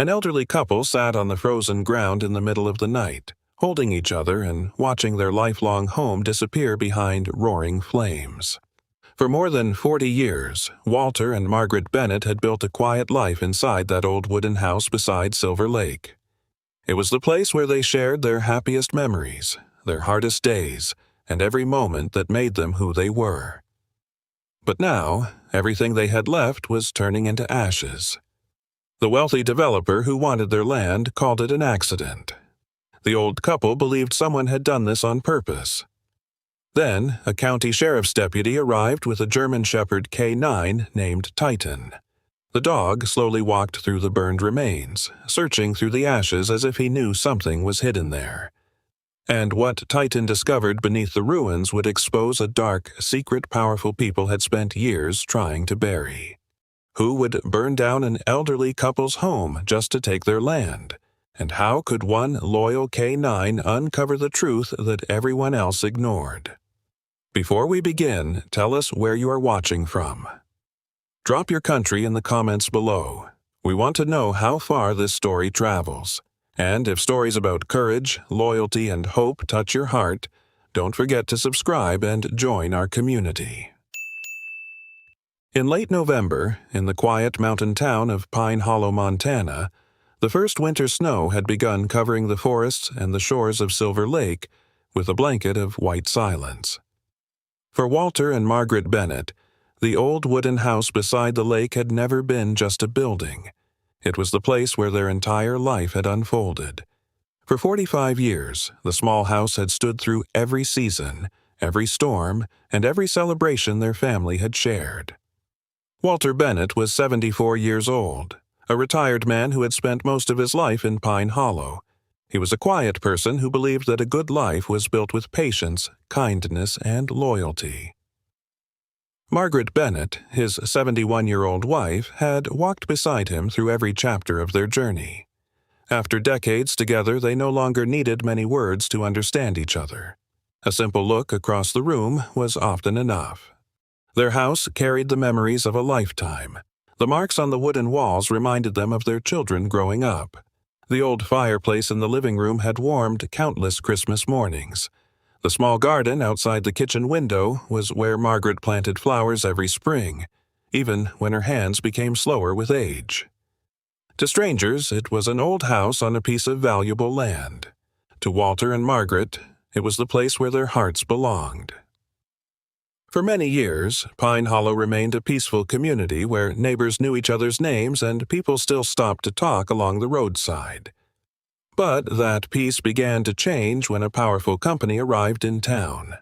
An elderly couple sat on the frozen ground in the middle of the night, holding each other and watching their lifelong home disappear behind roaring flames. For more than 40 years, Walter and Margaret Bennett had built a quiet life inside that old wooden house beside Silver Lake. It was the place where they shared their happiest memories, their hardest days, and every moment that made them who they were. But now, everything they had left was turning into ashes. The wealthy developer who wanted their land called it an accident. The old couple believed someone had done this on purpose. Then, a county sheriff's deputy arrived with a German Shepherd K9 named Titan. The dog slowly walked through the burned remains, searching through the ashes as if he knew something was hidden there. And what Titan discovered beneath the ruins would expose a dark, secret powerful people had spent years trying to bury. Who would burn down an elderly couple's home just to take their land? And how could one loyal K9 uncover the truth that everyone else ignored? Before we begin, tell us where you are watching from. Drop your country in the comments below. We want to know how far this story travels. And if stories about courage, loyalty, and hope touch your heart, don't forget to subscribe and join our community. In late November, in the quiet mountain town of Pine Hollow, Montana, the first winter snow had begun covering the forests and the shores of Silver Lake with a blanket of white silence. For Walter and Margaret Bennett, the old wooden house beside the lake had never been just a building. It was the place where their entire life had unfolded. For 45 years, the small house had stood through every season, every storm, and every celebration their family had shared. Walter Bennett was 74 years old, a retired man who had spent most of his life in Pine Hollow. He was a quiet person who believed that a good life was built with patience, kindness, and loyalty. Margaret Bennett, his 71-year-old wife, had walked beside him through every chapter of their journey. After decades together, they no longer needed many words to understand each other. A simple look across the room was often enough. Their house carried the memories of a lifetime. The marks on the wooden walls reminded them of their children growing up. The old fireplace in the living room had warmed countless Christmas mornings. The small garden outside the kitchen window was where Margaret planted flowers every spring, even when her hands became slower with age. To strangers, it was an old house on a piece of valuable land. To Walter and Margaret, it was the place where their hearts belonged. For many years, Pine Hollow remained a peaceful community where neighbors knew each other's names and people still stopped to talk along the roadside. But that peace began to change when a powerful company arrived in town.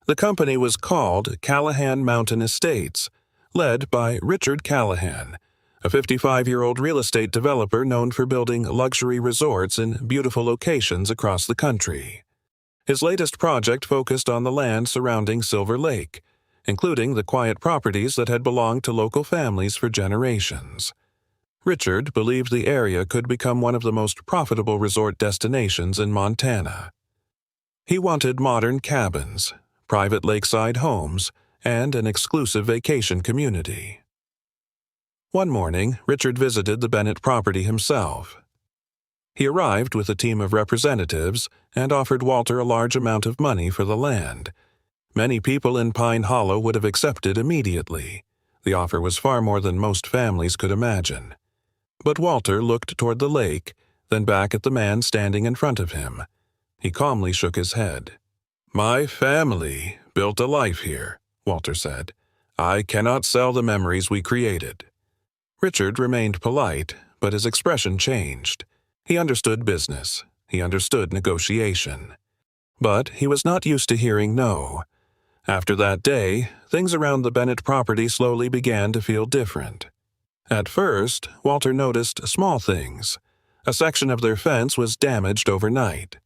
The company was called Callahan Mountain Estates, led by Richard Callahan, a 55-year-old real estate developer known for building luxury resorts in beautiful locations across the country. His latest project focused on the land surrounding Silver Lake, including the quiet properties that had belonged to local families for generations. Richard believed the area could become one of the most profitable resort destinations in Montana. He wanted modern cabins, private lakeside homes, and an exclusive vacation community. One morning, Richard visited the Bennett property himself. He arrived with a team of representatives and offered Walter a large amount of money for the land. Many people in Pine Hollow would have accepted immediately. The offer was far more than most families could imagine. But Walter looked toward the lake, then back at the man standing in front of him. He calmly shook his head. "My family built a life here," Walter said. "I cannot sell the memories we created." Richard remained polite, but his expression changed. He understood business. He understood negotiation. But he was not used to hearing no. After that day, things around the Bennett property slowly began to feel different. At first, Walter noticed small things. A section of their fence was damaged overnight.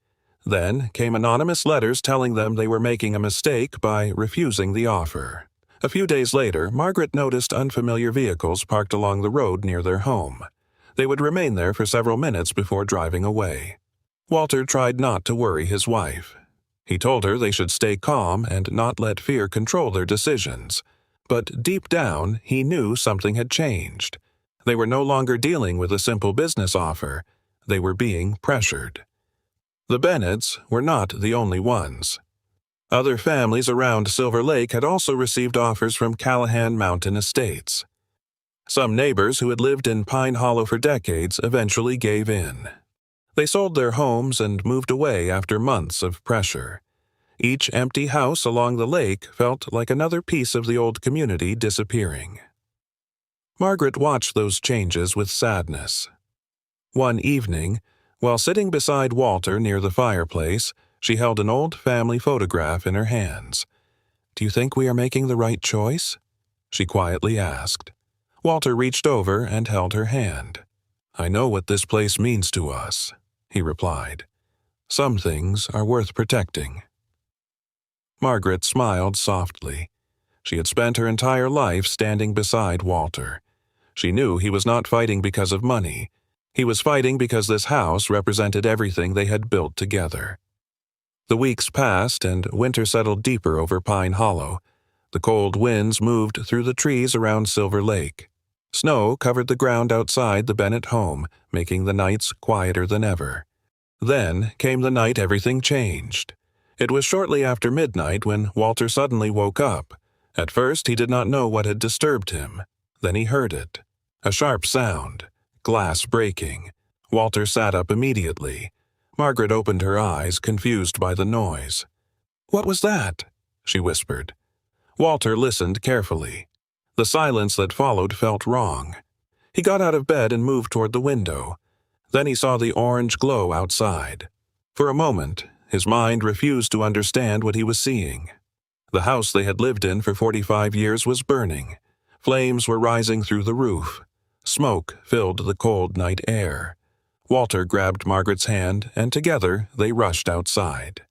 Then came anonymous letters telling them they were making a mistake by refusing the offer. A few days later, Margaret noticed unfamiliar vehicles parked along the road near their home. They would remain there for several minutes before driving away. Walter tried not to worry his wife. He told her they should stay calm and not let fear control their decisions. But deep down, he knew something had changed. They were no longer dealing with a simple business offer. They were being pressured. The Bennetts were not the only ones. Other families around Silver Lake had also received offers from Callahan Mountain Estates. Some neighbors who had lived in Pine Hollow for decades eventually gave in. They sold their homes and moved away after months of pressure. Each empty house along the lake felt like another piece of the old community disappearing. Margaret watched those changes with sadness. One evening, while sitting beside Walter near the fireplace, she held an old family photograph in her hands. "Do you think we are making the right choice?" she quietly asked. Walter reached over and held her hand. "I know what this place means to us," he replied. "Some things are worth protecting." Margaret smiled softly. She had spent her entire life standing beside Walter. She knew he was not fighting because of money. He was fighting because this house represented everything they had built together. The weeks passed and winter settled deeper over Pine Hollow. The cold winds moved through the trees around Silver Lake. Snow covered the ground outside the Bennett home, making the nights quieter than ever. Then came the night everything changed. It was shortly after midnight when Walter suddenly woke up. At first he did not know what had disturbed him. Then he heard it. A sharp sound. Glass breaking. Walter sat up immediately. Margaret opened her eyes, confused by the noise. "What was that?" she whispered. Walter listened carefully. The silence that followed felt wrong. He got out of bed and moved toward the window. Then he saw the orange glow outside. For a moment, his mind refused to understand what he was seeing. The house they had lived in for 45 years was burning. Flames were rising through the roof. Smoke filled the cold night air. Walter grabbed Margaret's hand, and together they rushed outside.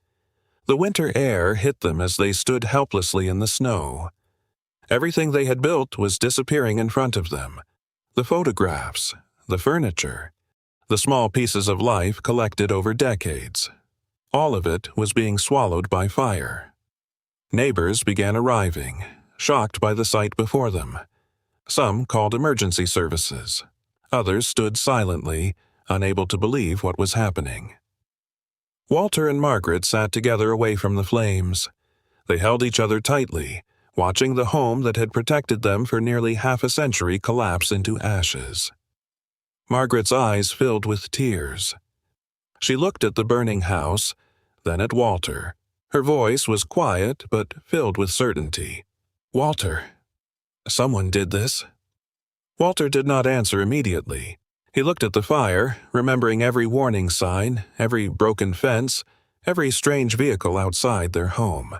The winter air hit them as they stood helplessly in the snow. Everything they had built was disappearing in front of them. The photographs, the furniture, the small pieces of life collected over decades. All of it was being swallowed by fire. Neighbors began arriving, shocked by the sight before them. Some called emergency services. Others stood silently, unable to believe what was happening. Walter and Margaret sat together away from the flames. They held each other tightly, watching the home that had protected them for nearly half a century collapse into ashes. Margaret's eyes filled with tears. She looked at the burning house, then at Walter. Her voice was quiet but filled with certainty. "Walter, someone did this." Walter did not answer immediately. He looked at the fire, remembering every warning sign, every broken fence, every strange vehicle outside their home.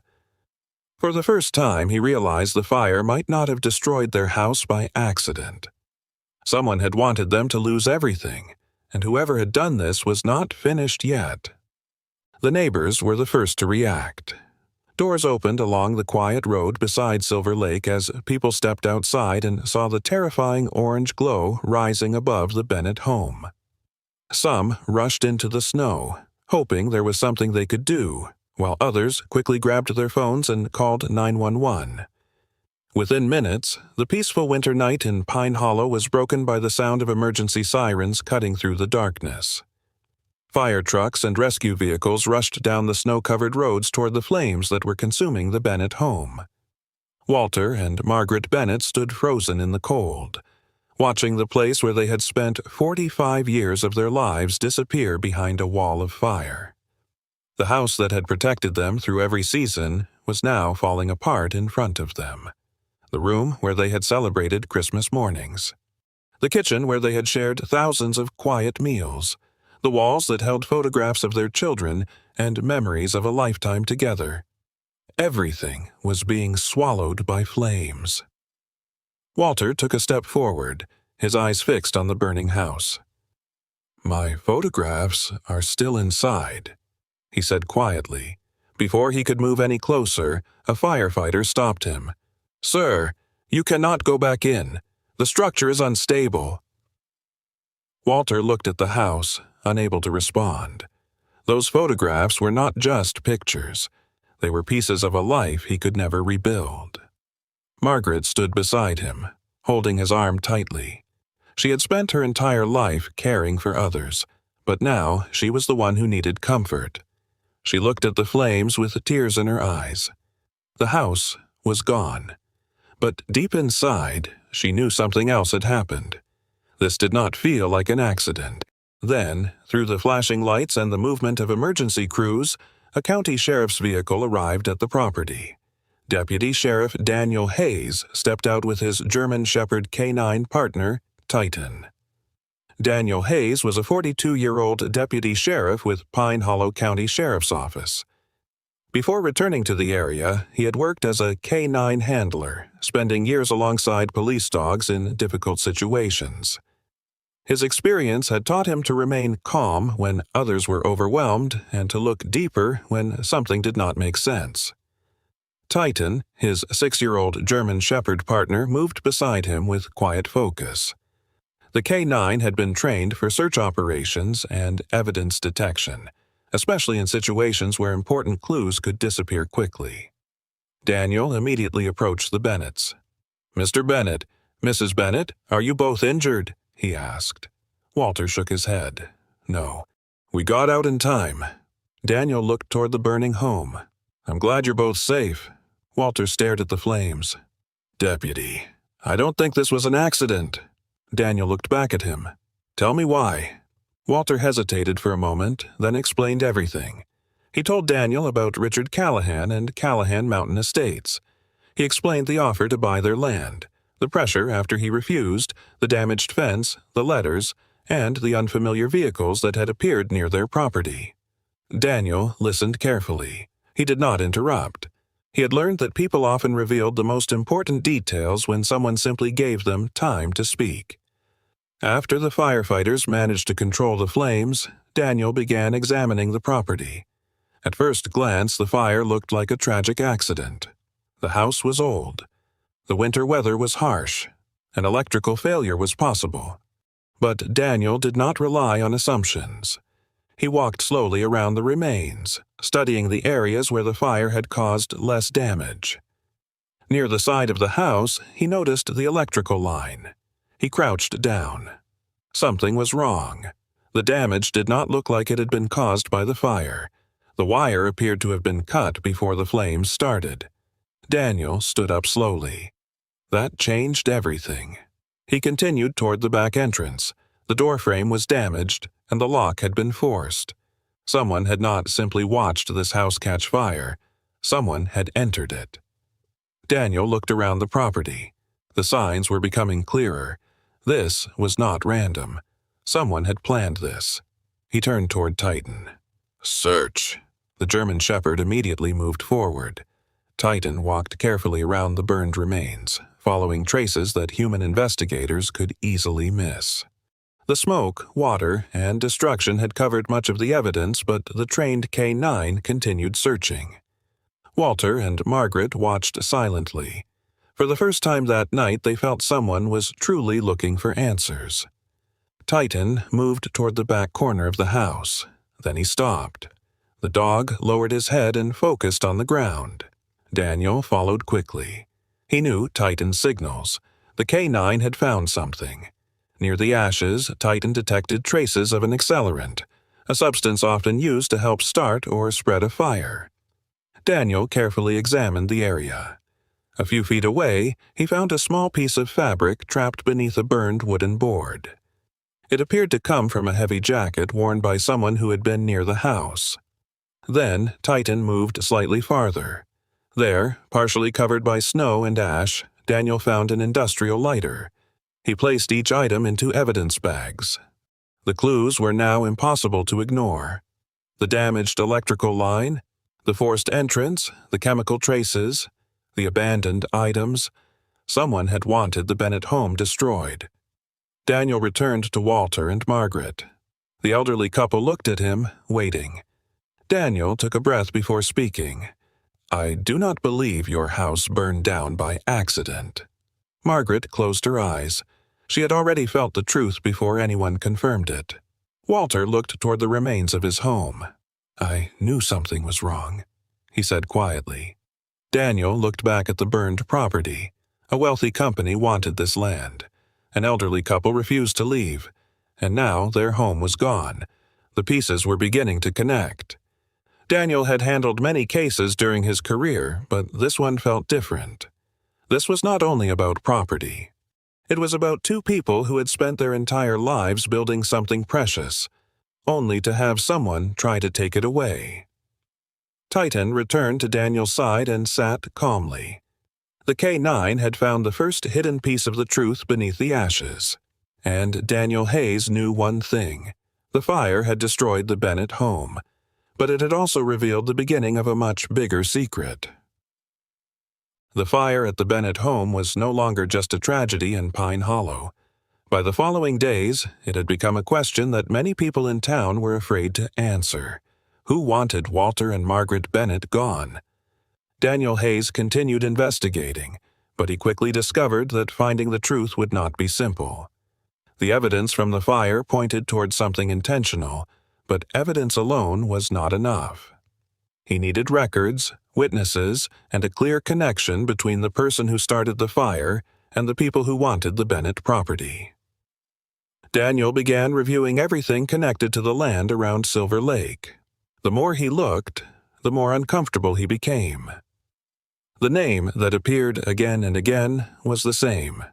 For the first time, he realized the fire might not have destroyed their house by accident. Someone had wanted them to lose everything, and whoever had done this was not finished yet. The neighbors were the first to react. Doors opened along the quiet road beside Silver Lake as people stepped outside and saw the terrifying orange glow rising above the Bennett home. Some rushed into the snow, hoping there was something they could do, while others quickly grabbed their phones and called 911. Within minutes, the peaceful winter night in Pine Hollow was broken by the sound of emergency sirens cutting through the darkness. Fire trucks and rescue vehicles rushed down the snow-covered roads toward the flames that were consuming the Bennett home. Walter and Margaret Bennett stood frozen in the cold, watching the place where they had spent 45 years of their lives disappear behind a wall of fire. The house that had protected them through every season was now falling apart in front of them. The room where they had celebrated Christmas mornings. The kitchen where they had shared thousands of quiet meals. The walls that held photographs of their children and memories of a lifetime together. Everything was being swallowed by flames. Walter took a step forward, his eyes fixed on the burning house. "My photographs are still inside," he said quietly. Before he could move any closer, a firefighter stopped him. "Sir, you cannot go back in. The structure is unstable." Walter looked at the house, unable to respond. Those photographs were not just pictures. They were pieces of a life he could never rebuild. Margaret stood beside him, holding his arm tightly. She had spent her entire life caring for others, but now she was the one who needed comfort. She looked at the flames with tears in her eyes. The house was gone. But deep inside, she knew something else had happened. This did not feel like an accident. Then, through the flashing lights and the movement of emergency crews, a county sheriff's vehicle arrived at the property. Deputy Sheriff Daniel Hayes stepped out with his German Shepherd K9 partner, Titan. Daniel Hayes was a 42-year-old deputy sheriff with Pine Hollow County Sheriff's Office. Before returning to the area, he had worked as a K9 handler, spending years alongside police dogs in difficult situations. His experience had taught him to remain calm when others were overwhelmed and to look deeper when something did not make sense. Titan, his 6-year-old German Shepherd partner, moved beside him with quiet focus. The K9 had been trained for search operations and evidence detection, especially in situations where important clues could disappear quickly. Daniel immediately approached the Bennetts. "Mr. Bennett, Mrs. Bennett, are you both injured?" he asked. Walter shook his head. "No. We got out in time." Daniel looked toward the burning home. "I'm glad you're both safe." Walter stared at the flames. "Deputy, I don't think this was an accident." Daniel looked back at him. "Tell me why." Walter hesitated for a moment, then explained everything. He told Daniel about Richard Callahan and Callahan Mountain Estates. He explained the offer to buy their land, the pressure after he refused, the damaged fence, the letters, and the unfamiliar vehicles that had appeared near their property. Daniel listened carefully. He did not interrupt. He had learned that people often revealed the most important details when someone simply gave them time to speak. After the firefighters managed to control the flames, Daniel began examining the property. At first glance, the fire looked like a tragic accident. The house was old. The winter weather was harsh. An electrical failure was possible. But Daniel did not rely on assumptions. He walked slowly around the remains, studying the areas where the fire had caused less damage. Near the side of the house, he noticed the electrical line. He crouched down. Something was wrong. The damage did not look like it had been caused by the fire. The wire appeared to have been cut before the flames started. Daniel stood up slowly. That changed everything. He continued toward the back entrance. The doorframe was damaged, and the lock had been forced. Someone had not simply watched this house catch fire. Someone had entered it. Daniel looked around the property. The signs were becoming clearer. This was not random. Someone had planned this. He turned toward Titan. "Search." The German Shepherd immediately moved forward. Titan walked carefully around the burned remains, following traces that human investigators could easily miss. The smoke, water, and destruction had covered much of the evidence, but the trained K9 continued searching. Walter and Margaret watched silently. For the first time that night, they felt someone was truly looking for answers. Titan moved toward the back corner of the house. Then he stopped. The dog lowered his head and focused on the ground. Daniel followed quickly. He knew Titan's signals. The K9 had found something. Near the ashes, Titan detected traces of an accelerant, a substance often used to help start or spread a fire. Daniel carefully examined the area. A few feet away, he found a small piece of fabric trapped beneath a burned wooden board. It appeared to come from a heavy jacket worn by someone who had been near the house. Then, Titan moved slightly farther. There, partially covered by snow and ash, Daniel found an industrial lighter. He placed each item into evidence bags. The clues were now impossible to ignore. The damaged electrical line, the forced entrance, the chemical traces, the abandoned items. Someone had wanted the Bennett home destroyed. Daniel returned to Walter and Margaret. The elderly couple looked at him, waiting. Daniel took a breath before speaking. "I do not believe your house burned down by accident." Margaret closed her eyes. She had already felt the truth before anyone confirmed it. Walter looked toward the remains of his home. "I knew something was wrong," he said quietly. Daniel looked back at the burned property. A wealthy company wanted this land. An elderly couple refused to leave, and now their home was gone. The pieces were beginning to connect. Daniel had handled many cases during his career, but this one felt different. This was not only about property. It was about two people who had spent their entire lives building something precious, only to have someone try to take it away. Titan returned to Daniel's side and sat calmly. The K-9 had found the first hidden piece of the truth beneath the ashes, and Daniel Hayes knew one thing. The fire had destroyed the Bennett home, but it had also revealed the beginning of a much bigger secret. The fire at the Bennett home was no longer just a tragedy in Pine Hollow. By the following days, it had become a question that many people in town were afraid to answer. Who wanted Walter and Margaret Bennett gone? Daniel Hayes continued investigating, but he quickly discovered that finding the truth would not be simple. The evidence from the fire pointed toward something intentional, but evidence alone was not enough. He needed records, witnesses, and a clear connection between the person who started the fire and the people who wanted the Bennett property. Daniel began reviewing everything connected to the land around Silver Lake. The more he looked, the more uncomfortable he became. The name that appeared again and again was the same: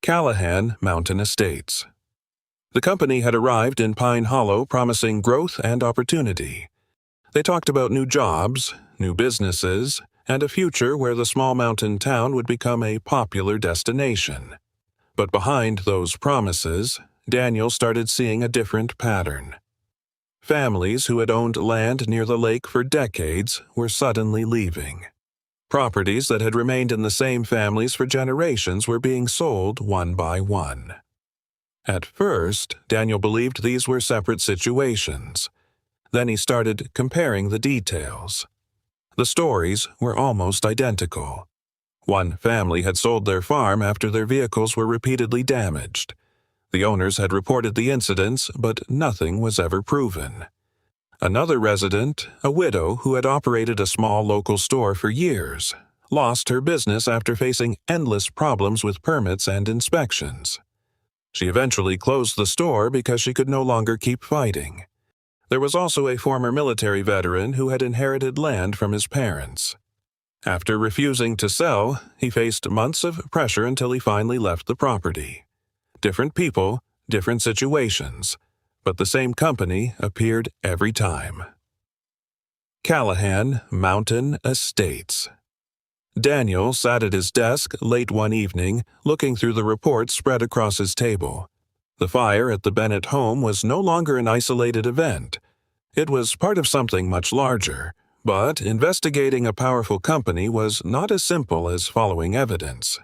Callahan Mountain Estates. The company had arrived in Pine Hollow promising growth and opportunity. They talked about new jobs, new businesses, and a future where the small mountain town would become a popular destination. But behind those promises, Daniel started seeing a different pattern. Families who had owned land near the lake for decades were suddenly leaving. Properties that had remained in the same families for generations were being sold one by one. At first, Daniel believed these were separate situations. Then he started comparing the details. The stories were almost identical. One family had sold their farm after their vehicles were repeatedly damaged. The owners had reported the incidents, but nothing was ever proven. Another resident, a widow who had operated a small local store for years, lost her business after facing endless problems with permits and inspections. She eventually closed the store because she could no longer keep fighting. There was also a former military veteran who had inherited land from his parents. After refusing to sell, he faced months of pressure until he finally left the property. Different people, different situations, but the same company appeared every time. Callahan Mountain Estates. Daniel sat at his desk late one evening, looking through the reports spread across his table. The fire at the Bennett home was no longer an isolated event. It was part of something much larger, but investigating a powerful company was not as simple as following evidence.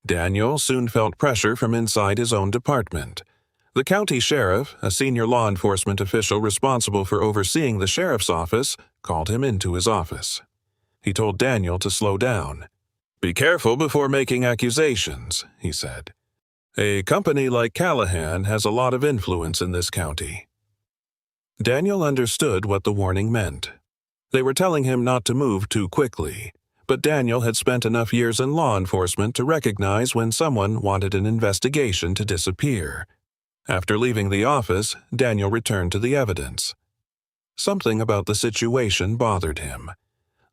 Daniel soon felt pressure from inside his own department. The county sheriff, a senior law enforcement official responsible for overseeing the sheriff's office, called him into his office. He told Daniel to slow down. "Be careful before making accusations," he said. "A company like Callahan has a lot of influence in this county." Daniel understood what the warning meant. They were telling him not to move too quickly, but Daniel had spent enough years in law enforcement to recognize when someone wanted an investigation to disappear. After leaving the office, Daniel returned to the evidence. Something about the situation bothered him.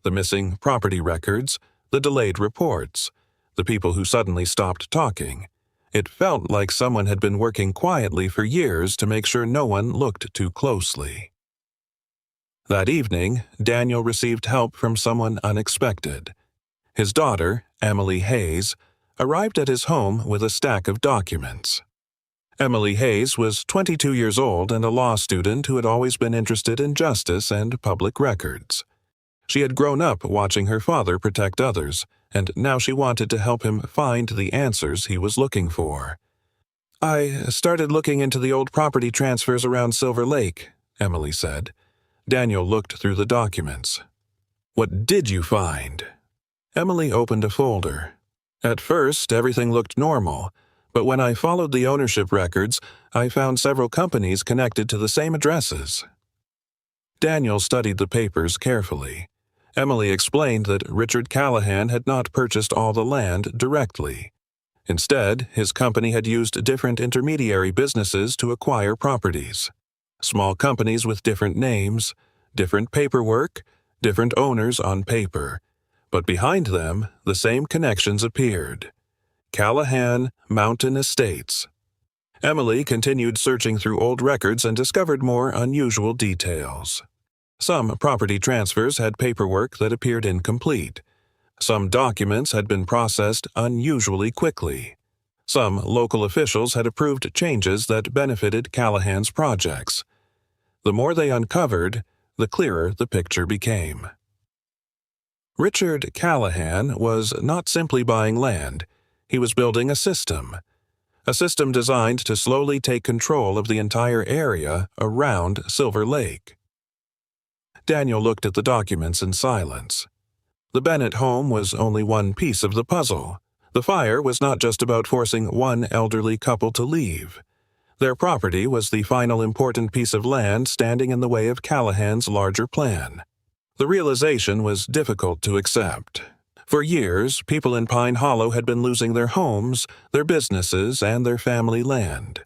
The missing property records, the delayed reports, the people who suddenly stopped talking. It felt like someone had been working quietly for years to make sure no one looked too closely. That evening, Daniel received help from someone unexpected. His daughter, Emily Hayes, arrived at his home with a stack of documents. Emily Hayes was 22 years old and a law student who had always been interested in justice and public records. She had grown up watching her father protect others, and now she wanted to help him find the answers he was looking for. "I started looking into the old property transfers around Silver Lake," Emily said. Daniel looked through the documents. "What did you find?" Emily opened a folder. "At first, everything looked normal, but when I followed the ownership records, I found several companies connected to the same addresses." Daniel studied the papers carefully. Emily explained that Richard Callahan had not purchased all the land directly. Instead, his company had used different intermediary businesses to acquire properties. Small companies with different names, different paperwork, different owners on paper. But behind them, the same connections appeared. Callahan Mountain Estates. Emily continued searching through old records and discovered more unusual details. Some property transfers had paperwork that appeared incomplete. Some documents had been processed unusually quickly. Some local officials had approved changes that benefited Callahan's projects. The more they uncovered, the clearer the picture became. Richard Callahan was not simply buying land. He was building a system designed to slowly take control of the entire area around Silver Lake. Daniel looked at the documents in silence. The Bennett home was only one piece of the puzzle. The fire was not just about forcing one elderly couple to leave. Their property was the final important piece of land standing in the way of Callahan's larger plan. The realization was difficult to accept. For years, people in Pine Hollow had been losing their homes, their businesses, and their family land.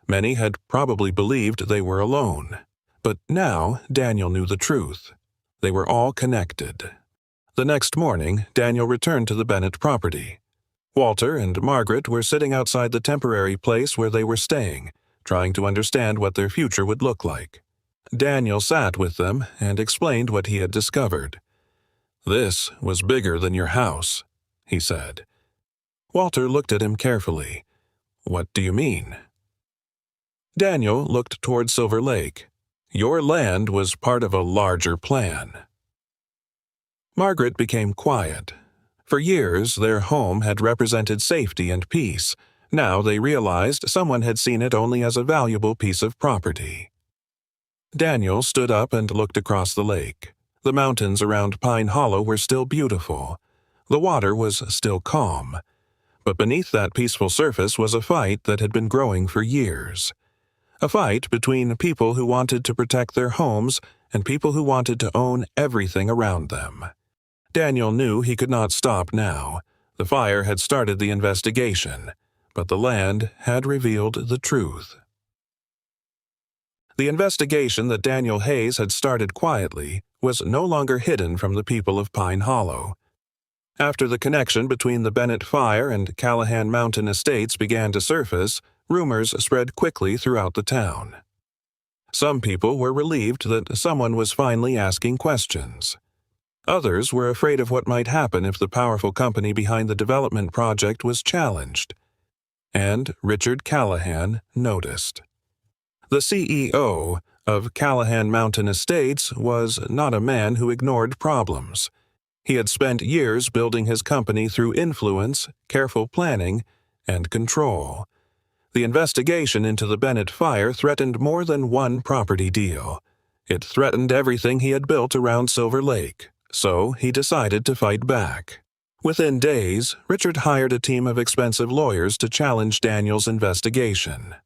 Many had probably believed they were alone. But now Daniel knew the truth. They were all connected. The next morning, Daniel returned to the Bennett property. Walter and Margaret were sitting outside the temporary place where they were staying, trying to understand what their future would look like. Daniel sat with them and explained what he had discovered. "This was bigger than your house," he said. Walter looked at him carefully. "What do you mean?" Daniel looked toward Silver Lake. "Your land was part of a larger plan." Margaret became quiet. For years, their home had represented safety and peace. Now they realized someone had seen it only as a valuable piece of property. Daniel stood up and looked across the lake. The mountains around Pine Hollow were still beautiful. The water was still calm. But beneath that peaceful surface was a fight that had been growing for years. A fight between people who wanted to protect their homes and people who wanted to own everything around them. Daniel knew he could not stop now. The fire had started the investigation, but the land had revealed the truth. The investigation that Daniel Hayes had started quietly was no longer hidden from the people of Pine Hollow. After the connection between the Bennett fire and Callahan Mountain Estates began to surface, rumors spread quickly throughout the town. Some people were relieved that someone was finally asking questions. Others were afraid of what might happen if the powerful company behind the development project was challenged. And Richard Callahan noticed. The CEO of Callahan Mountain Estates was not a man who ignored problems. He had spent years building his company through influence, careful planning, and control. The investigation into the Bennett fire threatened more than one property deal. It threatened everything he had built around Silver Lake. So he decided to fight back. Within days, Richard hired a team of expensive lawyers to challenge Daniel's investigation.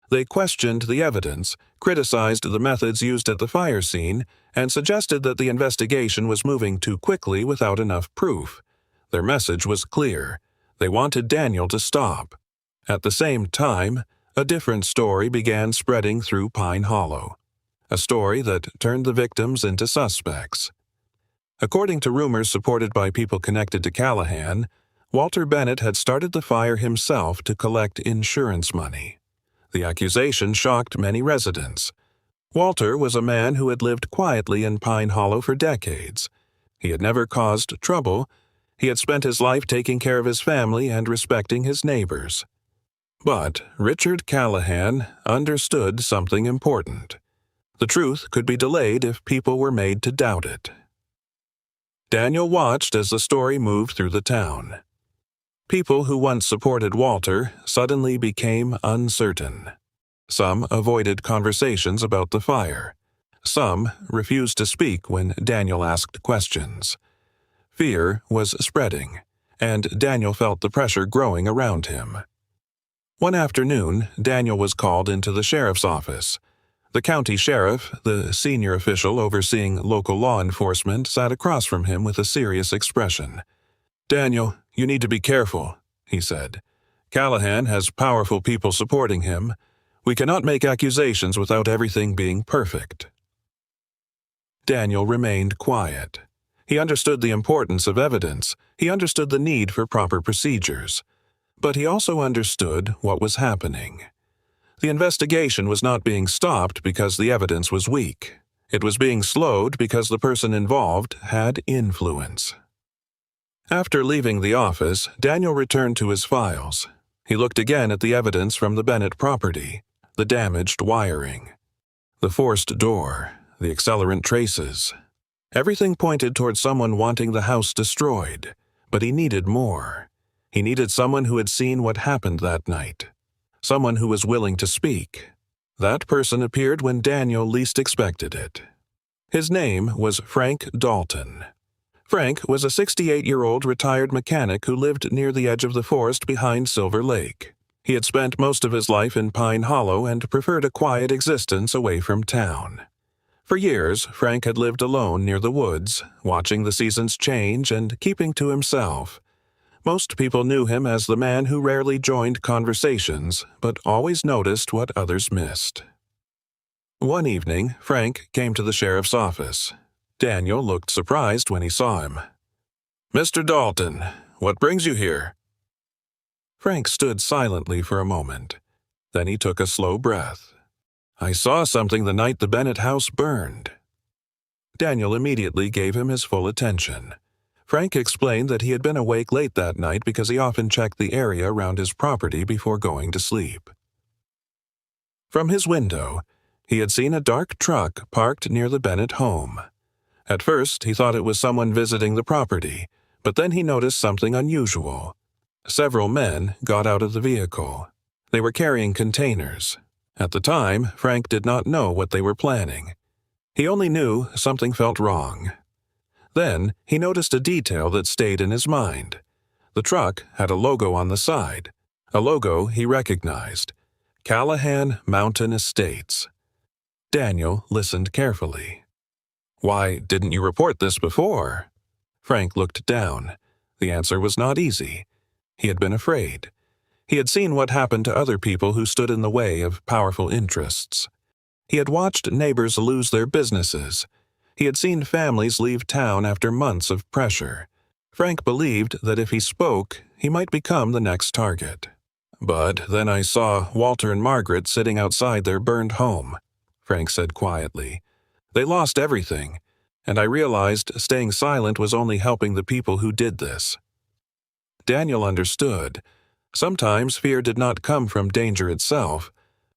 They questioned the evidence, criticized the methods used at the fire scene, and suggested that the investigation was moving too quickly without enough proof. Their message was clear. They wanted Daniel to stop. At the same time, a different story began spreading through Pine Hollow. A story that turned the victims into suspects. According to rumors supported by people connected to Callahan, Walter Bennett had started the fire himself to collect insurance money. The accusation shocked many residents. Walter was a man who had lived quietly in Pine Hollow for decades. He had never caused trouble. He had spent his life taking care of his family and respecting his neighbors. But Richard Callahan understood something important. The truth could be delayed if people were made to doubt it. Daniel watched as the story moved through the town. People who once supported Walter suddenly became uncertain. Some avoided conversations about the fire. Some refused to speak when Daniel asked questions. Fear was spreading, and Daniel felt the pressure growing around him. One afternoon, Daniel was called into the sheriff's office. The county sheriff, the senior official overseeing local law enforcement, sat across from him with a serious expression. "Daniel, you need to be careful," he said. Callahan has powerful people supporting him. We cannot make accusations without everything being perfect." Daniel remained quiet. He understood the importance of evidence. He understood the need for proper procedures. But he also understood what was happening. The investigation was not being stopped because the evidence was weak. It was being slowed because the person involved had influence. After leaving the office, Daniel returned to his files. He looked again at the evidence from the Bennett property, the damaged wiring, the forced door, the accelerant traces. Everything pointed toward someone wanting the house destroyed, but he needed more. He needed someone who had seen what happened that night, someone who was willing to speak. That person appeared when Daniel least expected it. His name was Frank Dalton. Frank was a 68-year-old retired mechanic who lived near the edge of the forest behind Silver Lake. He had spent most of his life in Pine Hollow and preferred a quiet existence away from town. For years, Frank had lived alone near the woods, watching the seasons change and keeping to himself. Most people knew him as the man who rarely joined conversations, but always noticed what others missed. One evening, Frank came to the sheriff's office. Daniel looked surprised when he saw him. "Mr. Dalton, what brings you here?" Frank stood silently for a moment. Then he took a slow breath. "I saw something the night the Bennett house burned." Daniel immediately gave him his full attention. Frank explained that he had been awake late that night because he often checked the area around his property before going to sleep. From his window, he had seen a dark truck parked near the Bennett home. At first, he thought it was someone visiting the property, but then he noticed something unusual. Several men got out of the vehicle. They were carrying containers. At the time, Frank did not know what they were planning. He only knew something felt wrong. Then, he noticed a detail that stayed in his mind. The truck had a logo on the side, a logo he recognized: Callahan Mountain Estates. Daniel listened carefully. "Why didn't you report this before?" Frank looked down. The answer was not easy. He had been afraid. He had seen what happened to other people who stood in the way of powerful interests. He had watched neighbors lose their businesses. He had seen families leave town after months of pressure. Frank believed that if he spoke, he might become the next target. "But then I saw Walter and Margaret sitting outside their burned home," Frank said quietly. "They lost everything, and I realized staying silent was only helping the people who did this." Daniel understood. Sometimes fear did not come from danger itself.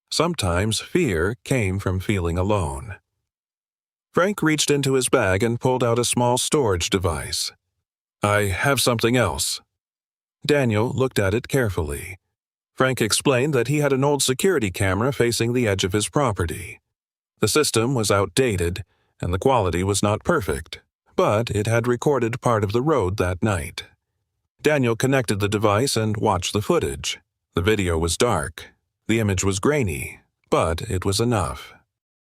Sometimes fear came from feeling alone. Frank reached into his bag and pulled out a small storage device. "I have something else." Daniel looked at it carefully. Frank explained that he had an old security camera facing the edge of his property. The system was outdated, and the quality was not perfect, but it had recorded part of the road that night. Daniel connected the device and watched the footage. The video was dark. The image was grainy, but it was enough.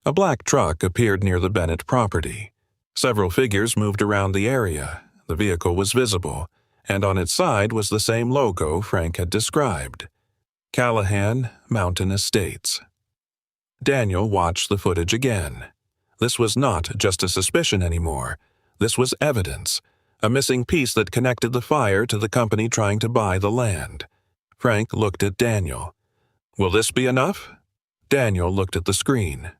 A black truck appeared near the Bennett property. Several figures moved around the area. The vehicle was visible, and on its side was the same logo Frank had described: Callahan Mountain Estates. Daniel watched the footage again. This was not just a suspicion anymore. This was evidence, a missing piece that connected the fire to the company trying to buy the land. Frank looked at Daniel. "Will this be enough?" Daniel looked at the screen.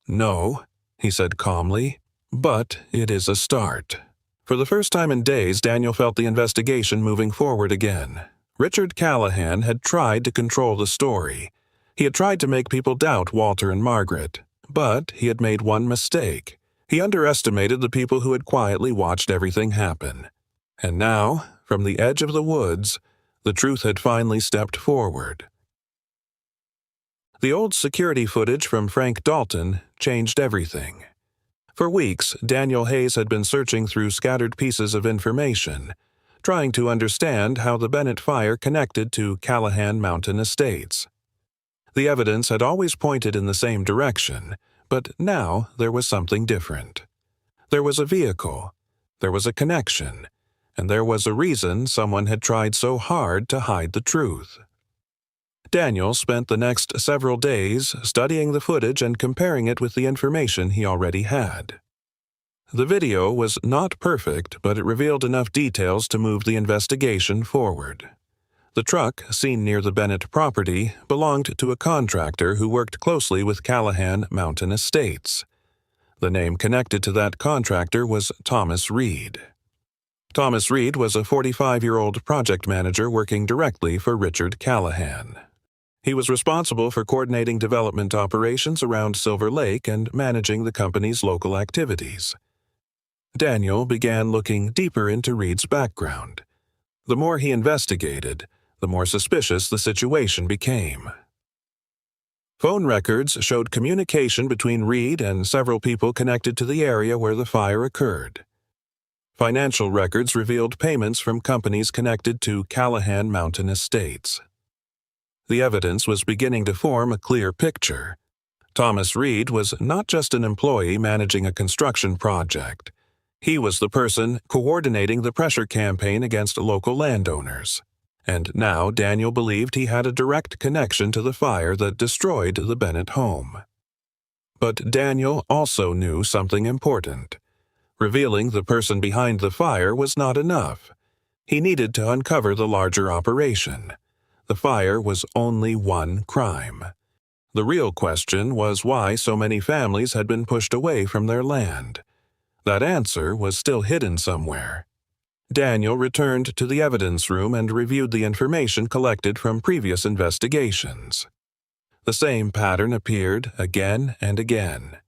"No," he said calmly, "but it is a start." For the first time in days, Daniel felt the investigation moving forward again. Richard Callahan had tried to control the story. He had tried to make people doubt Walter and Margaret, but he had made one mistake. He underestimated the people who had quietly watched everything happen. And now, from the edge of the woods, the truth had finally stepped forward. The old security footage from Frank Dalton changed everything. For weeks, Daniel Hayes had been searching through scattered pieces of information, trying to understand how the Bennett fire connected to Callahan Mountain Estates. The evidence had always pointed in the same direction, but now there was something different. There was a vehicle, there was a connection, and there was a reason someone had tried so hard to hide the truth. Daniel spent the next several days studying the footage and comparing it with the information he already had. The video was not perfect, but it revealed enough details to move the investigation forward. The truck, seen near the Bennett property, belonged to a contractor who worked closely with Callahan Mountain Estates. The name connected to that contractor was Thomas Reed. Thomas Reed was a 45-year-old project manager working directly for Richard Callahan. He was responsible for coordinating development operations around Silver Lake and managing the company's local activities. Daniel began looking deeper into Reed's background. The more he investigated, the more suspicious the situation became. Phone records showed communication between Reed and several people connected to the area where the fire occurred. Financial records revealed payments from companies connected to Callahan Mountain Estates. The evidence was beginning to form a clear picture. Thomas Reed was not just an employee managing a construction project. He was the person coordinating the pressure campaign against local landowners. And now Daniel believed he had a direct connection to the fire that destroyed the Bennett home. But Daniel also knew something important. Revealing the person behind the fire was not enough. He needed to uncover the larger operation. The fire was only one crime. The real question was why so many families had been pushed away from their land. That answer was still hidden somewhere. Daniel returned to the evidence room and reviewed the information collected from previous investigations. The same pattern appeared again and again.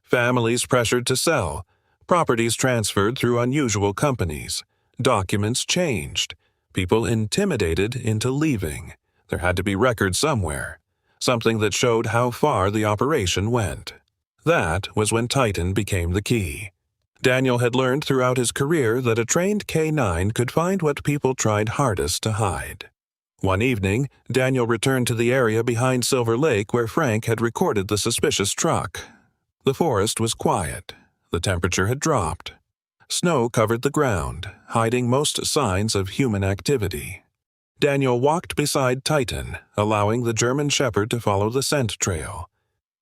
Families pressured to sell, properties transferred through unusual companies, documents changed, people intimidated into leaving. There had to be records somewhere, something that showed how far the operation went. That was when Titan became the key. Daniel had learned throughout his career that a trained K-9 could find what people tried hardest to hide. One evening, Daniel returned to the area behind Silver Lake where Frank had recorded the suspicious truck. The forest was quiet. The temperature had dropped. Snow covered the ground, hiding most signs of human activity. Daniel walked beside Titan, allowing the German Shepherd to follow the scent trail.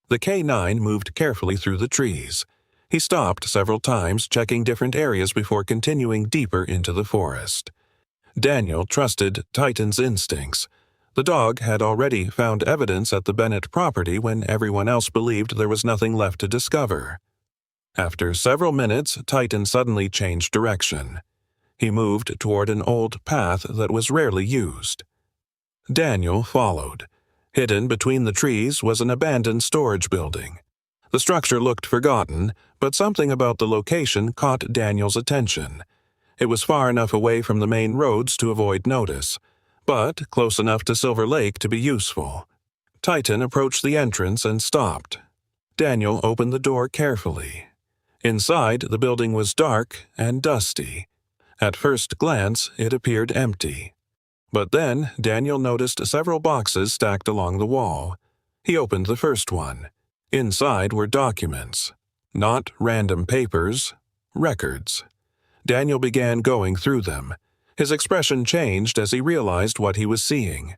The K-9 moved carefully through the trees. He stopped several times, checking different areas before continuing deeper into the forest. Daniel trusted Titan's instincts. The dog had already found evidence at the Bennett property when everyone else believed there was nothing left to discover. After several minutes, Titan suddenly changed direction. He moved toward an old path that was rarely used. Daniel followed. Hidden between the trees was an abandoned storage building. The structure looked forgotten, but something about the location caught Daniel's attention. It was far enough away from the main roads to avoid notice, but close enough to Silver Lake to be useful. Titan approached the entrance and stopped. Daniel opened the door carefully. Inside, the building was dark and dusty. At first glance, it appeared empty. But then, Daniel noticed several boxes stacked along the wall. He opened the first one. Inside were documents. Not random papers, records. Daniel began going through them. His expression changed as he realized what he was seeing.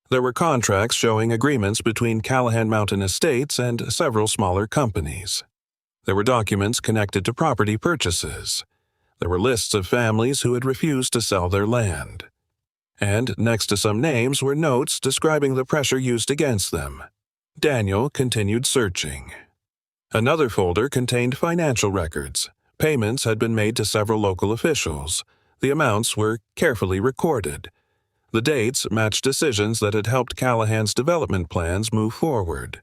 There were contracts showing agreements between Callahan Mountain Estates and several smaller companies. There were documents connected to property purchases. There were lists of families who had refused to sell their land. And next to some names were notes describing the pressure used against them. Daniel continued searching. Another folder contained financial records. Payments had been made to several local officials. The amounts were carefully recorded. The dates matched decisions that had helped Callahan's development plans move forward.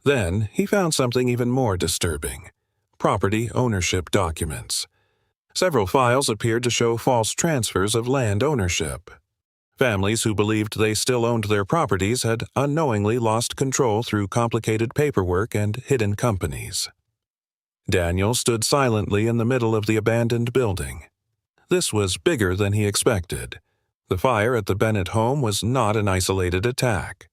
Then he found something even more disturbing: property ownership documents. Several files appeared to show false transfers of land ownership. Families who believed they still owned their properties had unknowingly lost control through complicated paperwork and hidden companies. Daniel stood silently in the middle of the abandoned building. This was bigger than he expected. The fire at the Bennett home was not an isolated attack.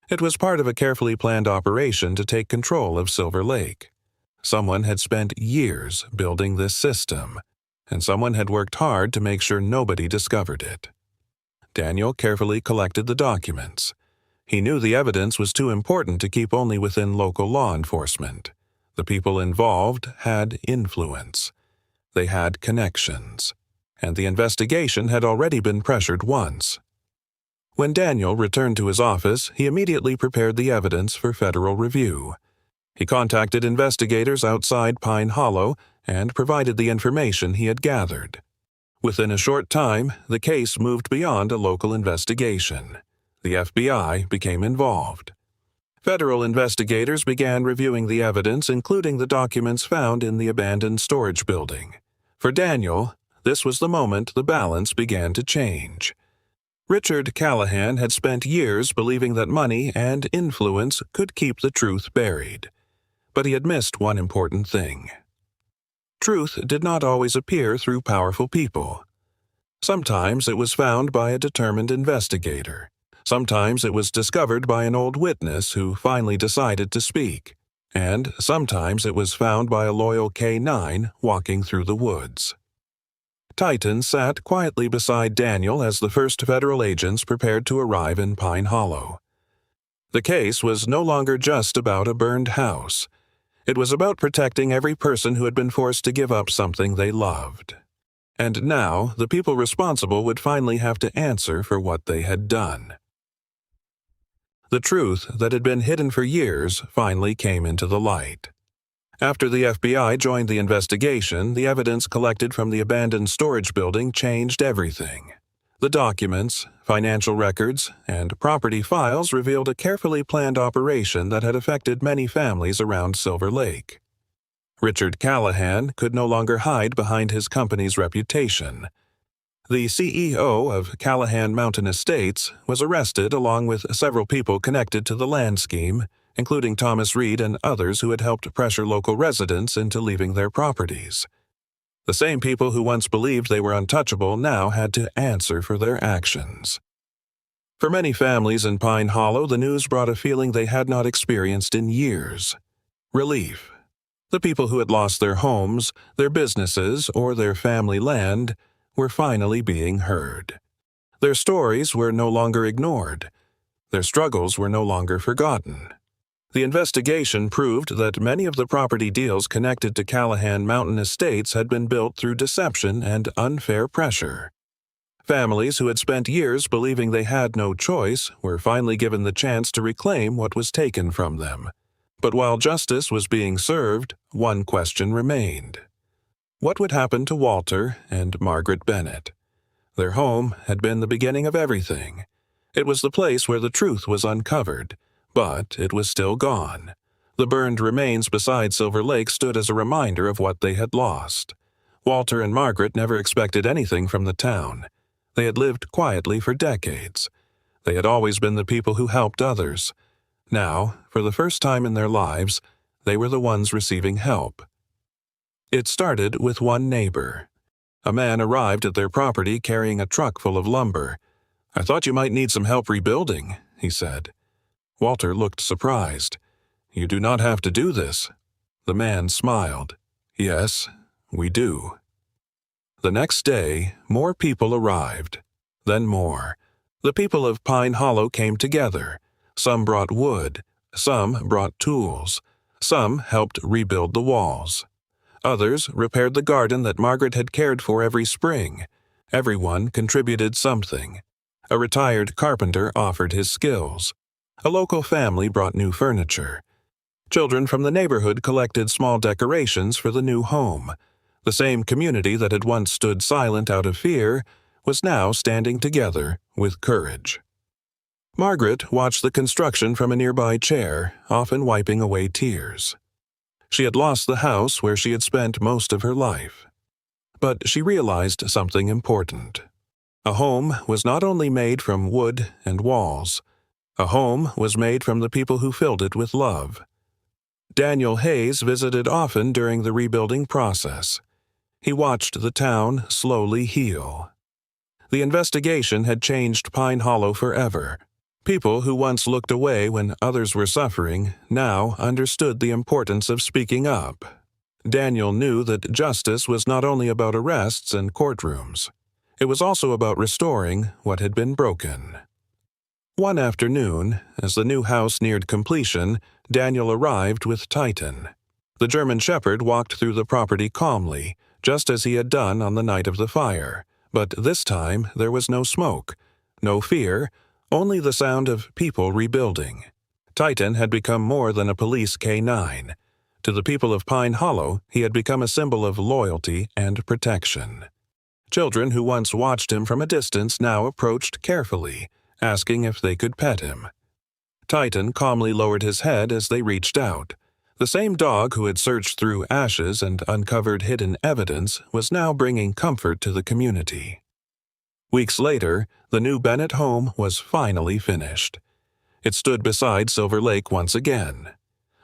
It was part of a carefully planned operation to take control of Silver Lake. Someone had spent years building this system, and someone had worked hard to make sure nobody discovered it. Daniel carefully collected the documents. He knew the evidence was too important to keep only within local law enforcement. The people involved had influence. They had connections. And the investigation had already been pressured once. When Daniel returned to his office, he immediately prepared the evidence for federal review. He contacted investigators outside Pine Hollow and provided the information he had gathered. Within a short time, the case moved beyond a local investigation. The FBI became involved. Federal investigators began reviewing the evidence, including the documents found in the abandoned storage building. For Daniel, this was the moment the balance began to change. Richard Callahan had spent years believing that money and influence could keep the truth buried. But he had missed one important thing. Truth did not always appear through powerful people. Sometimes it was found by a determined investigator. Sometimes it was discovered by an old witness who finally decided to speak. And sometimes it was found by a loyal K-9 walking through the woods. Titan sat quietly beside Daniel as the first federal agents prepared to arrive in Pine Hollow. The case was no longer just about a burned house. It was about protecting every person who had been forced to give up something they loved. And now, the people responsible would finally have to answer for what they had done. The truth that had been hidden for years finally came into the light. After the FBI joined the investigation, the evidence collected from the abandoned storage building changed everything. The documents, financial records, and property files revealed a carefully planned operation that had affected many families around Silver Lake. Richard Callahan could no longer hide behind his company's reputation. The CEO of Callahan Mountain Estates was arrested along with several people connected to the land scheme, including Thomas Reed and others who had helped pressure local residents into leaving their properties. The same people who once believed they were untouchable now had to answer for their actions. For many families in Pine Hollow, the news brought a feeling they had not experienced in years: relief. The people who had lost their homes, their businesses, or their family land were finally being heard. Their stories were no longer ignored. Their struggles were no longer forgotten. The investigation proved that many of the property deals connected to Callahan Mountain Estates had been built through deception and unfair pressure. Families who had spent years believing they had no choice were finally given the chance to reclaim what was taken from them. But while justice was being served, one question remained. What would happen to Walter and Margaret Bennett? Their home had been the beginning of everything. It was the place where the truth was uncovered, but it was still gone. The burned remains beside Silver Lake stood as a reminder of what they had lost. Walter and Margaret never expected anything from the town. They had lived quietly for decades. They had always been the people who helped others. Now, for the first time in their lives, they were the ones receiving help. It started with one neighbor. A man arrived at their property carrying a truck full of lumber. "I thought you might need some help rebuilding," he said. Walter looked surprised. "You do not have to do this." The man smiled. "Yes, we do." The next day, more people arrived. Then more. The people of Pine Hollow came together. Some brought wood. Some brought tools. Some helped rebuild the walls. Others repaired the garden that Margaret had cared for every spring. Everyone contributed something. A retired carpenter offered his skills. A local family brought new furniture. Children from the neighborhood collected small decorations for the new home. The same community that had once stood silent out of fear was now standing together with courage. Margaret watched the construction from a nearby chair, often wiping away tears. She had lost the house where she had spent most of her life. But she realized something important. A home was not only made from wood and walls. A home was made from the people who filled it with love. Daniel Hayes visited often during the rebuilding process. He watched the town slowly heal. The investigation had changed Pine Hollow forever. People who once looked away when others were suffering now understood the importance of speaking up. Daniel knew that justice was not only about arrests and courtrooms. It was also about restoring what had been broken. One afternoon, as the new house neared completion, Daniel arrived with Titan. The German Shepherd walked through the property calmly, just as he had done on the night of the fire, but this time there was no smoke, no fear, only the sound of people rebuilding. Titan had become more than a police K-9. To the people of Pine Hollow, he had become a symbol of loyalty and protection. Children who once watched him from a distance now approached carefully, asking if they could pet him. Titan calmly lowered his head as they reached out. The same dog who had searched through ashes and uncovered hidden evidence was now bringing comfort to the community. Weeks later, the new Bennett home was finally finished. It stood beside Silver Lake once again.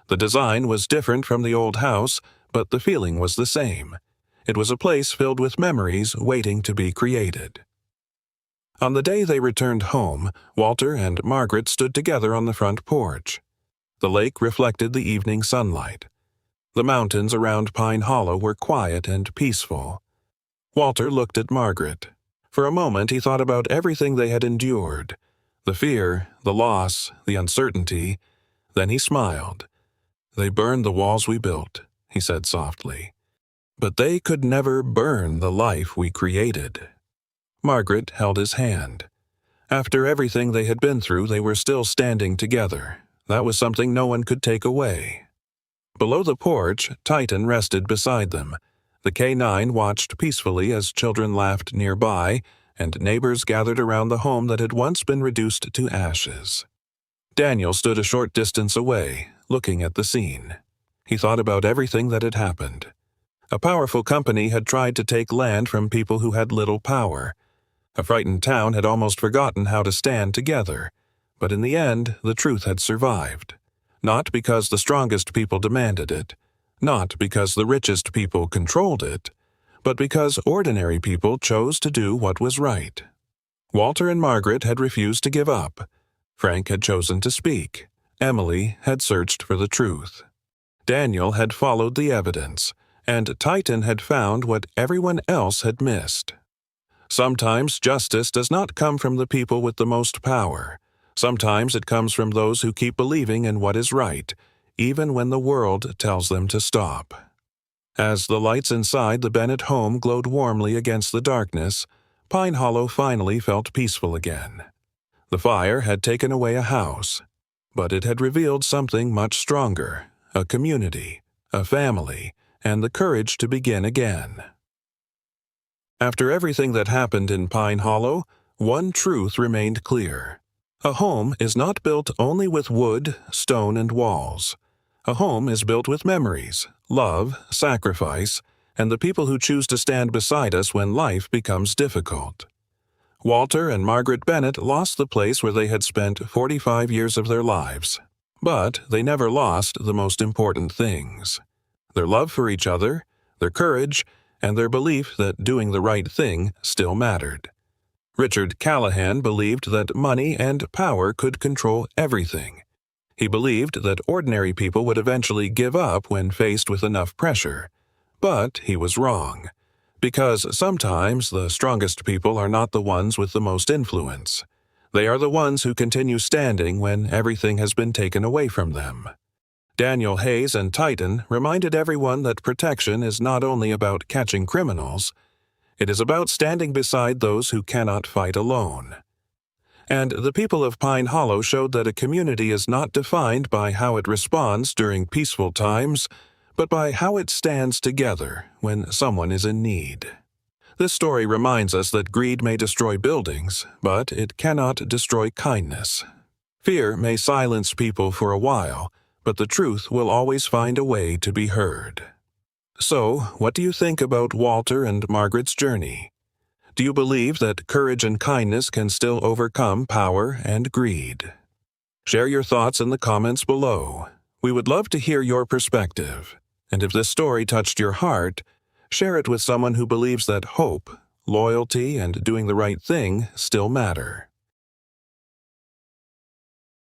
The design was different from the old house, but the feeling was the same. It was a place filled with memories waiting to be created. On the day they returned home, Walter and Margaret stood together on the front porch. The lake reflected the evening sunlight. The mountains around Pine Hollow were quiet and peaceful. Walter looked at Margaret. For a moment he thought about everything they had endured, the fear, the loss, the uncertainty. Then he smiled. "They burned the walls we built," he said softly. "But they could never burn the life we created." Margaret held his hand. After everything they had been through, they were still standing together. That was something no one could take away. Below the porch, Titan rested beside them. The K-9 watched peacefully as children laughed nearby, and neighbors gathered around the home that had once been reduced to ashes. Daniel stood a short distance away, looking at the scene. He thought about everything that had happened. A powerful company had tried to take land from people who had little power. A frightened town had almost forgotten how to stand together. But in the end, the truth had survived. Not because the strongest people demanded it, not because the richest people controlled it, but because ordinary people chose to do what was right. Walter and Margaret had refused to give up. Frank had chosen to speak. Emily had searched for the truth. Daniel had followed the evidence, and Titan had found what everyone else had missed. Sometimes justice does not come from the people with the most power. Sometimes it comes from those who keep believing in what is right, even when the world tells them to stop. As the lights inside the Bennett home glowed warmly against the darkness, Pine Hollow finally felt peaceful again. The fire had taken away a house, but it had revealed something much stronger, a community, a family, and the courage to begin again. After everything that happened in Pine Hollow, one truth remained clear. A home is not built only with wood, stone, and walls. A home is built with memories, love, sacrifice, and the people who choose to stand beside us when life becomes difficult. Walter and Margaret Bennett lost the place where they had spent 45 years of their lives. But they never lost the most important things: their love for each other, their courage, and their belief that doing the right thing still mattered. Richard Callahan believed that money and power could control everything. He believed that ordinary people would eventually give up when faced with enough pressure. But he was wrong, because sometimes the strongest people are not the ones with the most influence. They are the ones who continue standing when everything has been taken away from them. Daniel Hayes and Titan reminded everyone that protection is not only about catching criminals, it is about standing beside those who cannot fight alone. And the people of Pine Hollow showed that a community is not defined by how it responds during peaceful times, but by how it stands together when someone is in need. This story reminds us that greed may destroy buildings, but it cannot destroy kindness. Fear may silence people for a while, but the truth will always find a way to be heard. So, what do you think about Walter and Margaret's journey? Do you believe that courage and kindness can still overcome power and greed? Share your thoughts in the comments below. We would love to hear your perspective. And if this story touched your heart, share it with someone who believes that hope, loyalty, and doing the right thing still matter.